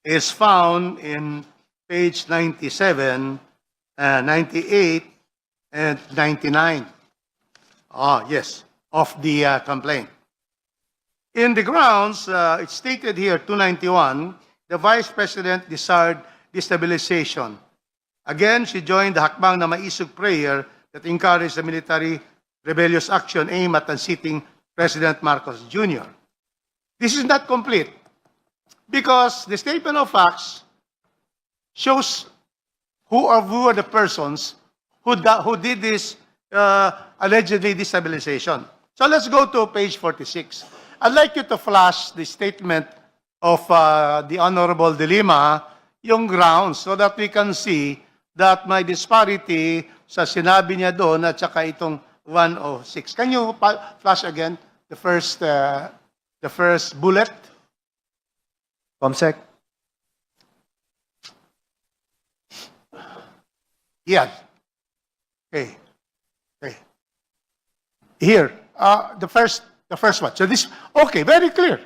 is found in page 97, 98, and 99. Yes, of the complaint. In the grounds, it's stated here, 291, the Vice President desired destabilization. Again, she joined the hakbang na maisog prayer that encouraged the military rebellious action aimed at unseating President Marcos Jr. This is not complete because the statement of facts shows who are the persons who did this allegedly destabilization. So let's go to page 46. I'd like you to flash the statement of the Honorable De Lima, yung grounds, so that we can see that may disparity sa sinabi niya doon at saka itong 106. Can you flash again the first bullet? Comsec. Yes. Okay. Here, the first one. So this, okay, very clear.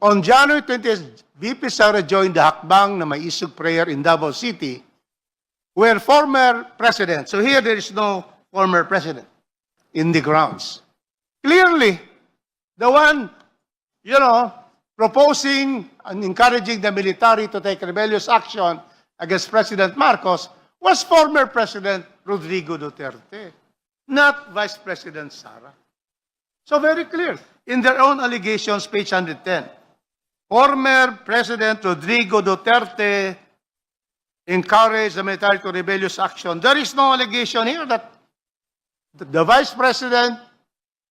On January 20th, VP Sara joined the hakbang na may isog prayer in Davao City, where former president, so here there is no former president in the grounds. Clearly, the one, proposing and encouraging the military to take rebellious action against President Marcos was former President Rodrigo Duterte, not Vice President Sara. So very clear. In their own allegations, page 110, former President Rodrigo Duterte encouraged the military to rebellious action. There is no allegation here that the Vice President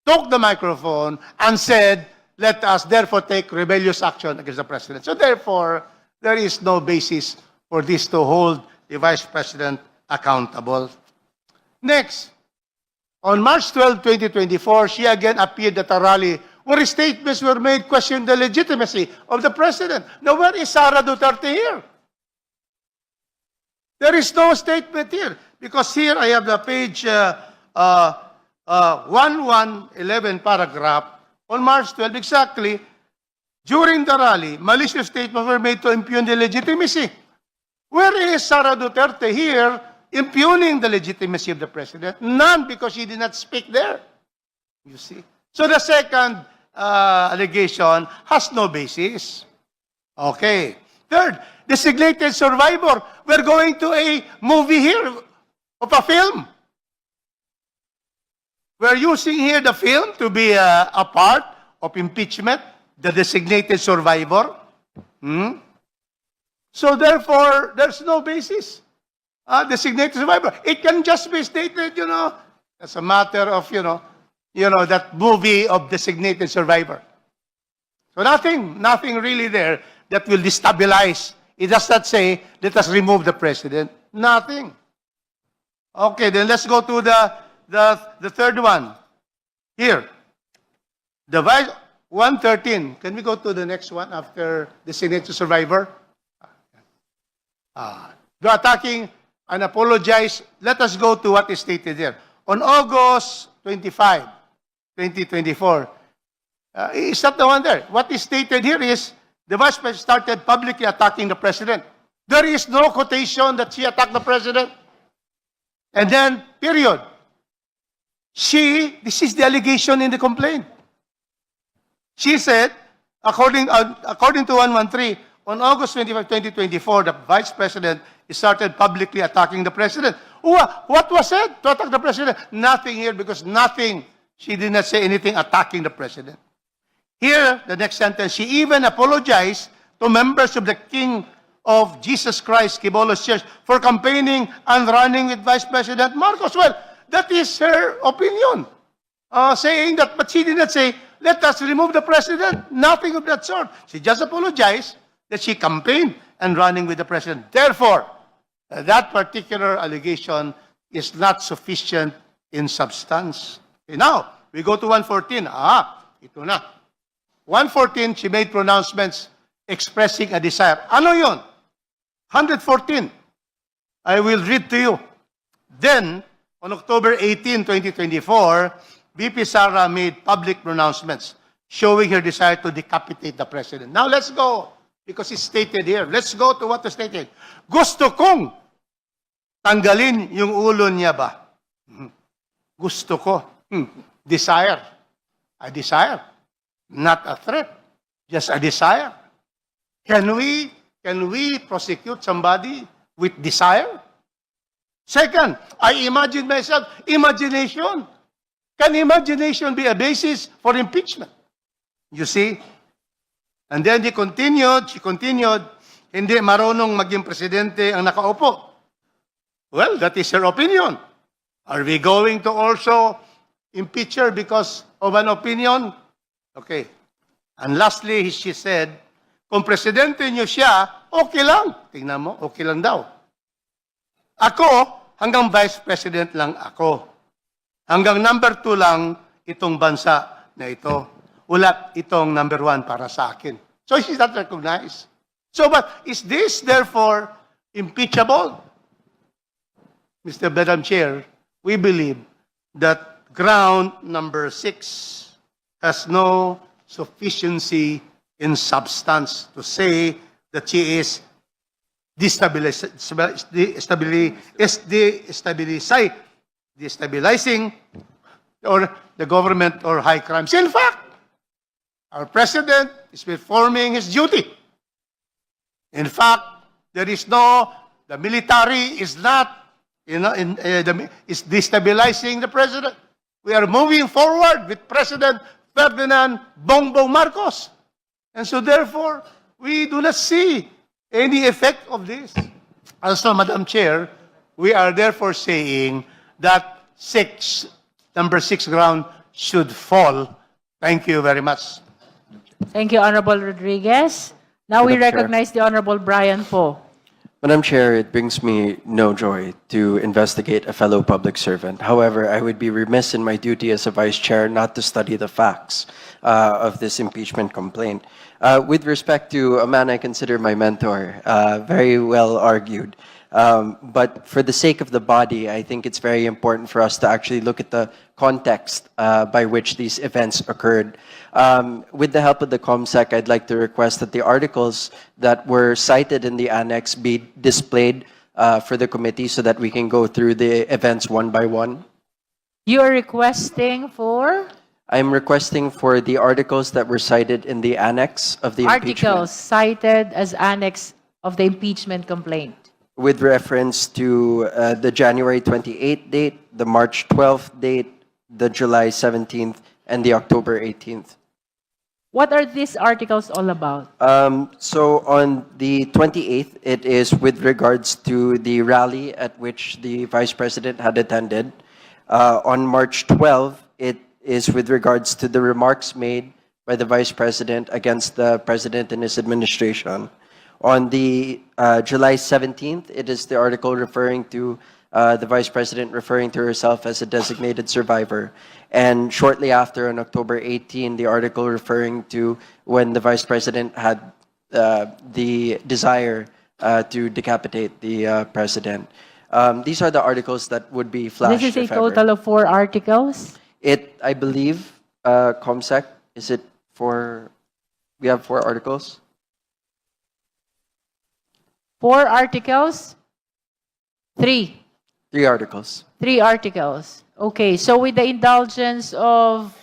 took the microphone and said, let us therefore take rebellious action against the President. So therefore, there is no basis for this to hold the Vice President accountable. Next, on March 12, 2024, she again appeared at a rally where statements were made questioning the legitimacy of the President. Now, where is Sara Duterte here? There is no statement here. Because here I have the page 1111 paragraph on March 12, exactly. During the rally, malicious statements were made to impugn the legitimacy. Where is Sara Duterte here impugning the legitimacy of the President? None, because she did not speak there. You see? So the second allegation has no basis. Okay. Third, designated survivor. We're going to a movie here of a film. We're using here the film to be a part of impeachment, the designated survivor. So therefore, there's no basis. Designated survivor. It can just be stated, as a matter of, that movie of designated survivor. So nothing really there that will destabilize. It does not say, let us remove the President. Nothing. Okay, then let's go to the third one. Here. The 113. Can we go to the next one after designated survivor? The attacking and apologize. Let us go to what is stated there. On August 25, 2024, is that the one there? What is stated here is the Vice President started publicly attacking the President. There is no quotation that she attacked the President. And then, period. This is the allegation in the complaint. She said, according to 113, on August 25, 2024, the Vice President started publicly attacking the President. What was said to attack the President? Nothing here because she did not say anything attacking the President. Here, the next sentence, she even apologized to members of the King of Jesus Christ, Kibolos Church, for campaigning and running with Vice President Marcos. Well, that is her opinion. Saying that, but she did not say, let us remove the President. Nothing of that sort. She just apologized that she campaigned and running with the President. Therefore, that particular allegation is not sufficient in substance. Okay, now, we go to 114. Ito na. 114, she made pronouncements expressing a desire. Ano yun? 114. I will read to you. Then, on October 18, 2024, VP Sara made public pronouncements showing her desire to decapitate the President. Now, let's go because it's stated here. Let's go to what is stated. Gusto kong tanggalin yung ulo niya ba? Gusto ko. Desire. A desire. Not a threat. Just a desire. Can we prosecute somebody with desire? Second, I imagine myself, imagination. Can imagination be a basis for impeachment? You see? And then she continued, hindi marunong maging presidente ang nakaupo. Well, that is her opinion. Are we going to also impeach her because of an opinion? Okay. And lastly, she said, kung presidente niyo siya, okay lang. Tingnan mo, okay lang daw. Ako, hanggang vice president lang ako. Hanggang number 2 lang itong bansa na ito. Wala itong number 1 para sa akin. So she's not recognized. So, but is this therefore impeachable? Madam Chair, we believe that ground number 6 has no sufficiency in substance to say that she is destabilizing or the government or high crimes. In fact, our president is performing his duty. In fact, the military is not, is destabilizing the president. We are moving forward with President Ferdinand Bongbong Marcos. And so therefore, we do not see any effect of this. Also, Madam Chair, we are therefore saying that number 6 ground should fall. Thank you very much. Thank you, Honorable Rodriguez. Now we Madam Chair. recognize the Honorable Brian Poe. Madam Chair, it brings me no joy to investigate a fellow public servant. However, I would be remiss in my duty as a Vice Chair not to study the facts of this impeachment complaint. With respect to a man I consider my mentor, very well argued. But for the sake of the body, I think it's very important for us to actually look at the context by which these events occurred. With the help of the COMSEC, I'd like to request that the articles that were cited in the annex be displayed for the committee so that we can go through the events one by one. You are requesting for I'm requesting for the articles that were cited in the annex of the articles impeachment cited as annex of the impeachment complaint. with reference to the January 28th date, the March 12th date, the July 17th, and the October 18th. What are these articles all about? So on the 28th, it is with regards to the rally at which the Vice President had attended. On March 12th, it is with regards to the remarks made by the Vice President against the President and his administration. On the July 17th, it is the article referring to the Vice President referring to herself as a designated survivor. And shortly after, on October 18, the article referring to when the Vice President had the desire to decapitate the President. These are the articles that would be flashed. This is a if ever. total of 4 articles. I believe, COMSEC, is it for, we have 4 articles? 4 articles? 3. 3 articles. 3 articles. Okay, so with the indulgence of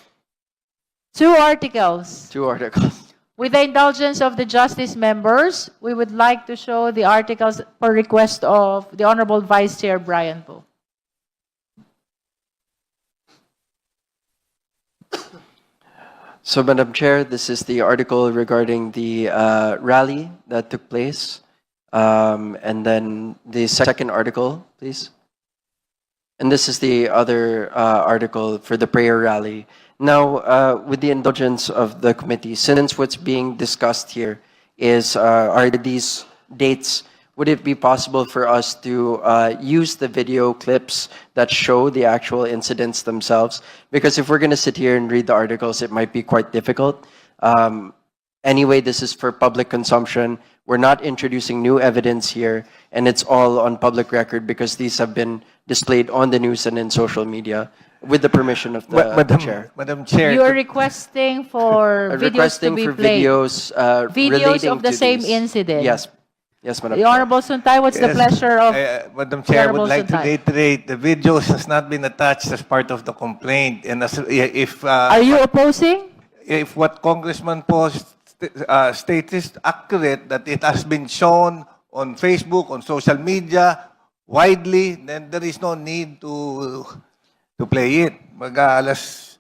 2 articles, 2 articles. with the indulgence of the justice members, we would like to show the articles per request of the Honorable Vice Chair Brian Poe. So, Madam Chair, this is the article regarding the rally that took place. And then the second article, please. And this is the other article for the prayer rally. Now, with the indulgence of the committee, since what's being discussed here is are these dates, would it be possible for us to use the video clips that show the actual incidents themselves? Because if we're going to sit here and read the articles, it might be quite difficult. Anyway, this is for public consumption. We're not introducing new evidence here, and it's all on public record because these have been displayed on the news and in social media. with the permission of the chair. Madam Chair. You're requesting for videos to Requesting be for played. videos Videos relating of the to same these. incident. Yes, yes, Madam The Chair. Honorable Suntay, what's the Yes. pleasure of... Madam Chair, I Honorable would like to Suntay. reiterate, the videos has not been attached as part of the complaint. And if Are you opposing? if what Congressman po states is accurate, that it has been shown on Facebook, on social media, widely, then there is no need to play it. Mag-aalas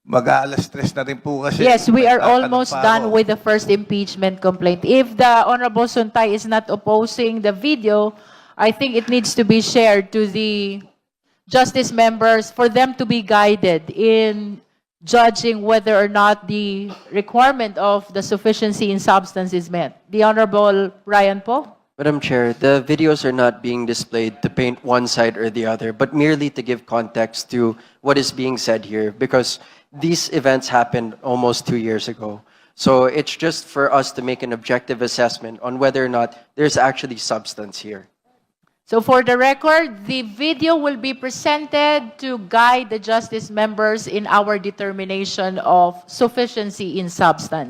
3 na rin po kasi. Yes, we are Nagtatanong almost pa done ako. with the first impeachment complaint. If the Honorable Suntay is not opposing the video, I think it needs to be shared to the justice members for them to be guided in judging whether or not the requirement of the sufficiency in substance is met. The Honorable Ryan Poe? Madam Chair, the videos are not being displayed to paint one side or the other, but merely to give context to what is being said here, because these events happened almost 2 years ago. So it's just for us to make an objective assessment on whether or not there's actually substance here. So for the record, the video will be presented to guide the justice members in our determination of sufficiency in substance.